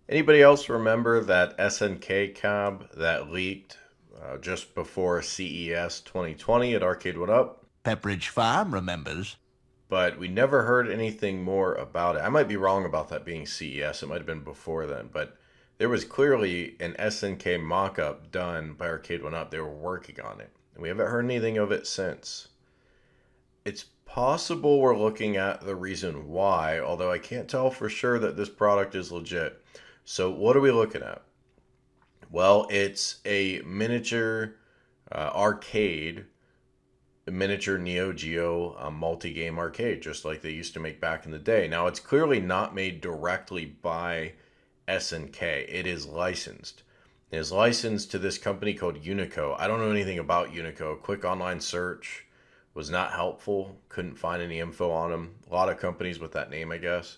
Anybody else remember that SNK cab that leaked just before CES 2020 at Arcade One Up? Pepperidge Farm remembers. But we never heard anything more about it. I might be wrong about that being CES. It might have been before then, but there was clearly an SNK mock-up done by Arcade One Up. They were working on it, and we haven't heard anything of it since. It's possible we're looking at the reason why, although I can't tell for sure that this product is legit. So, what are we looking at? Well, it's a miniature arcade, a miniature Neo Geo multi game arcade, just like they used to make back in the day. Now, it's clearly not made directly by SNK, it is licensed. It is licensed to this company called Unico. I don't know anything about Unico. A quick online search was not helpful. Couldn't find any info on them. A lot of companies with that name, I guess.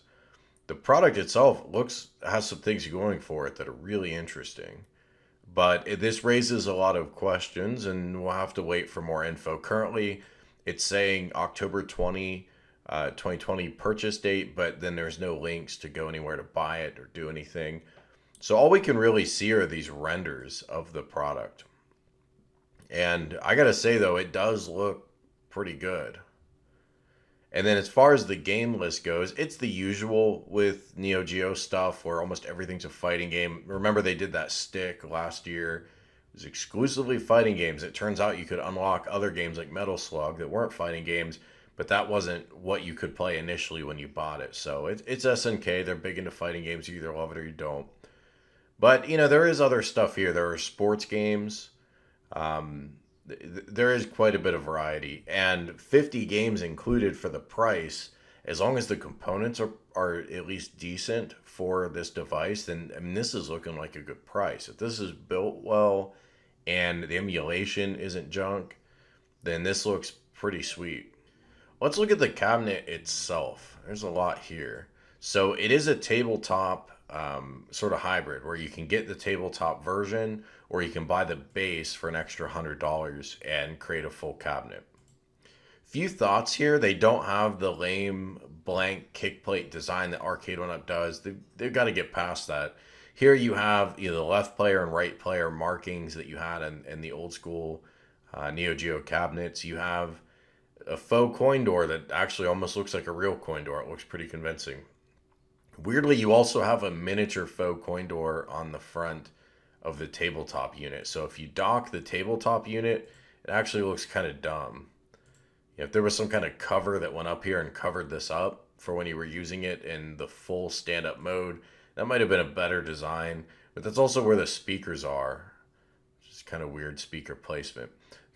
The product itself looks has some things going for it that are really interesting. But this raises a lot of questions, and we'll have to wait for more info. Currently, it's saying October 2020 purchase date, but then there's no links to go anywhere to buy it or do anything. So all we can really see are these renders of the product. And I gotta say, though, it does look pretty good. And then as far as the game list goes, it's the usual with Neo Geo stuff where almost everything's a fighting game. Remember they did that stick last year. It was exclusively fighting games. It turns out you could unlock other games like Metal Slug that weren't fighting games, but that wasn't what you could play initially when you bought it. So it's SNK. They're big into fighting games. You either love it or you don't. But, there is other stuff here. There are sports games. Um, there is quite a bit of variety, and 50 games included for the price. As long as the components are at least decent for this device, then I mean this is looking like a good price. If this is built well and the emulation isn't junk, then this looks pretty sweet. Let's look at the cabinet itself. There's a lot here. So it is a tabletop sort of hybrid where you can get the tabletop version or you can buy the base for an extra $100 and create a full cabinet. Few thoughts here. They don't have the lame blank kick plate design that Arcade One Up does. They've got to get past that. Here you have the left player and right player markings that you had in the old school Neo Geo cabinets. You have a faux coin door that actually almost looks like a real coin door. It looks pretty convincing. Weirdly, you also have a miniature faux coin door on the front of the tabletop unit. So if you dock the tabletop unit, it actually looks kind of dumb. If there was some kind of cover that went up here and covered this up for when you were using it in the full stand-up mode, that might have been a better design. But that's also where the speakers are. Just kind of weird speaker placement.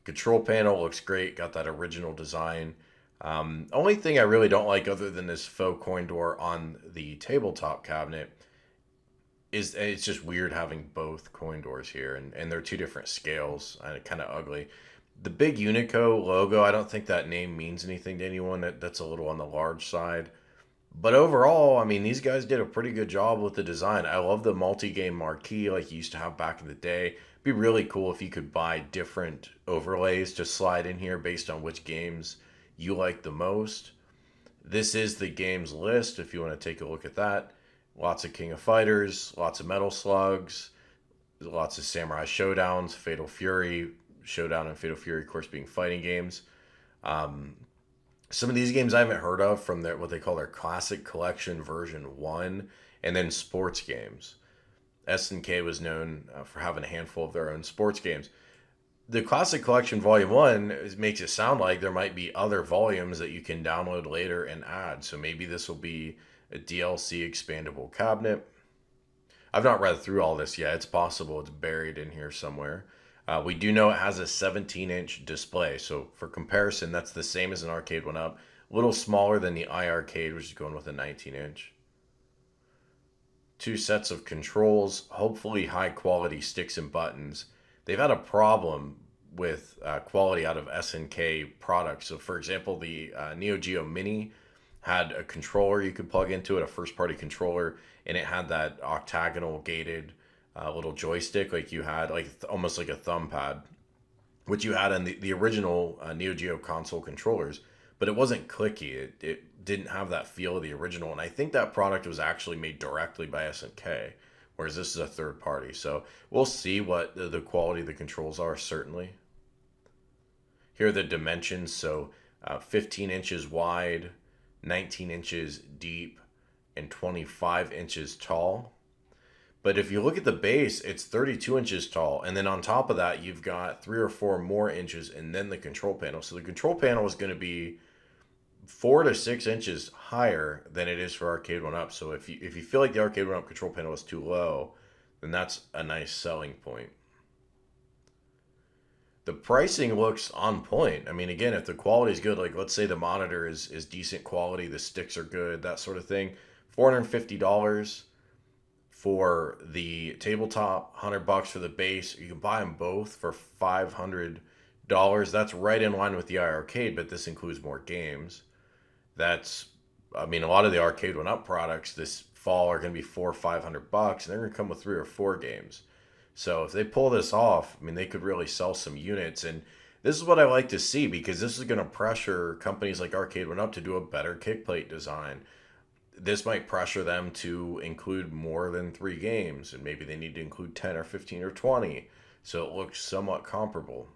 Control panel looks great. Got that original design. Only thing I really don't like other than this faux coin door on the tabletop cabinet is it's just weird having both coin doors here, and they're two different scales and kind of ugly. The big Unico logo, I don't think that name means anything to anyone. That's a little on the large side. But overall, I mean, these guys did a pretty good job with the design. I love the multi-game marquee like you used to have back in the day. It'd be really cool if you could buy different overlays to slide in here based on which games you like the most. This is the games list if you want to take a look at that. Lots of King of Fighters, lots of Metal Slugs, lots of Samurai Showdowns, Fatal Fury, Showdown and Fatal Fury, of course, being fighting games. Um, some of these games I haven't heard of from their what they call their Classic Collection version 1, and then sports games. SNK was known for having a handful of their own sports games. The Classic Collection Volume 1 makes it sound like there might be other volumes that you can download later and add. So maybe this will be a DLC expandable cabinet. I've not read through all this yet. It's possible it's buried in here somewhere. We do know it has a 17-inch display. So for comparison, that's the same as an Arcade One Up. A little smaller than the iArcade, which is going with a 19-inch. Two sets of controls, hopefully high quality sticks and buttons. They've had a problem with quality out of SNK products. So, for example, the Neo Geo Mini had a controller you could plug into it, a first party controller, and it had that octagonal gated little joystick like you had, like almost like a thumb pad, which you had in the original Neo Geo console controllers, but it wasn't clicky. It didn't have that feel of the original. And I think that product was actually made directly by SNK, whereas this is a third party. So we'll see what the quality of the controls are, certainly. Here are the dimensions. So 15 inches wide, 19 inches deep, and 25 inches tall. But if you look at the base, it's 32 inches tall. And then on top of that, you've got 3 or 4 more inches and then the control panel. So the control panel is going to be 4 to 6 inches higher than it is for Arcade 1-Up. So if you feel like the Arcade 1-Up control panel is too low, then that's a nice selling point. The pricing looks on point. I mean, again, if the quality is good, like let's say the monitor is decent quality, the sticks are good, that sort of thing, $450 for the tabletop, $100 for the base. You can buy them both for $500. That's right in line with the iArcade, but this includes more games. I mean, a lot of the Arcade 1-Up products this fall are going to be $400 or $500, and they're going to come with 3 or 4 games. So if they pull this off, I mean, they could really sell some units. And this is what I like to see, because this is going to pressure companies like Arcade 1-Up to do a better kickplate design. This might pressure them to include more than 3 games, and maybe they need to include 10 or 15 or 20. So it looks somewhat comparable.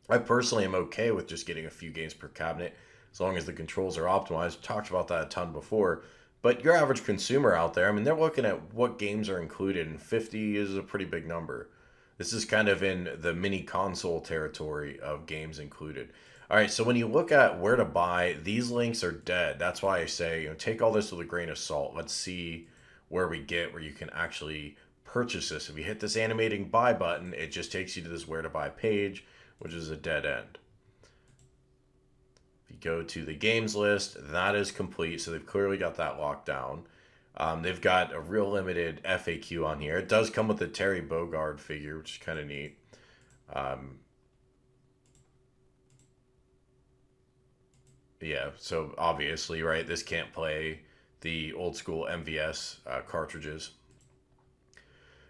I personally am okay with just getting a few games per cabinet as long as the controls are optimized. We talked about that a ton before. But your average consumer out there, I mean, they're looking at what games are included, and 50 is a pretty big number. This is kind of in the mini console territory of games included. All right, so when you look at where to buy, these links are dead. That's why I say, take all this with a grain of salt. Let's see where you can actually purchase this. If you hit this animating buy button, it just takes you to this where to buy page, which is a dead end. If you go to the games list, that is complete. So they've clearly got that locked down. They've got a real limited FAQ on here. It does come with the Terry Bogard figure, which is kind of neat. Yeah, so obviously, right, this can't play the old school MVS cartridges.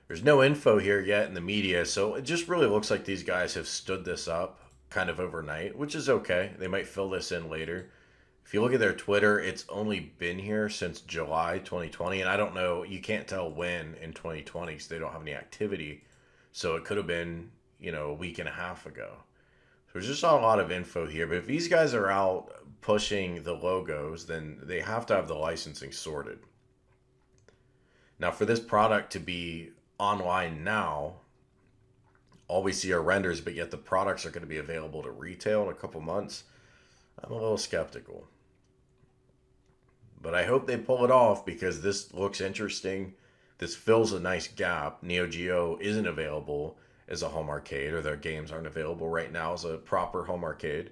There's no info here yet in the media, so it just really looks like these guys have stood this up kind of overnight, which is okay. They might fill this in later. If you look at their Twitter, it's only been here since July 2020, and I don't know, you can't tell when in 2020 because they don't have any activity. So it could have been, a week and a half ago. So there's just not a lot of info here, but if these guys are out pushing the logos, then they have to have the licensing sorted. Now, for this product to be online now, all we see are renders, but yet the products are going to be available to retail in a couple months. I'm a little skeptical. But I hope they pull it off, because this looks interesting. This fills a nice gap. Neo Geo isn't available as a home arcade, or their games aren't available right now as a proper home arcade.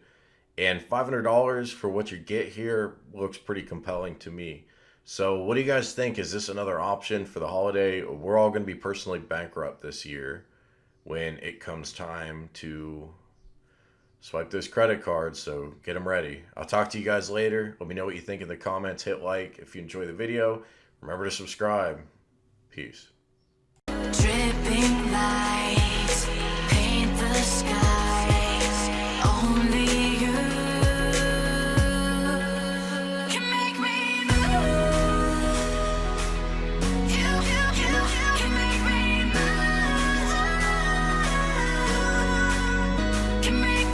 And $500 for what you get here looks pretty compelling to me. So what do you guys think? Is this another option for the holiday? We're all going to be personally bankrupt this year when it comes time to swipe those credit cards, so get them ready. I'll talk to you guys later. Let me know what you think in the comments. Hit like if you enjoy the video. Remember to subscribe. Peace. Dripping light.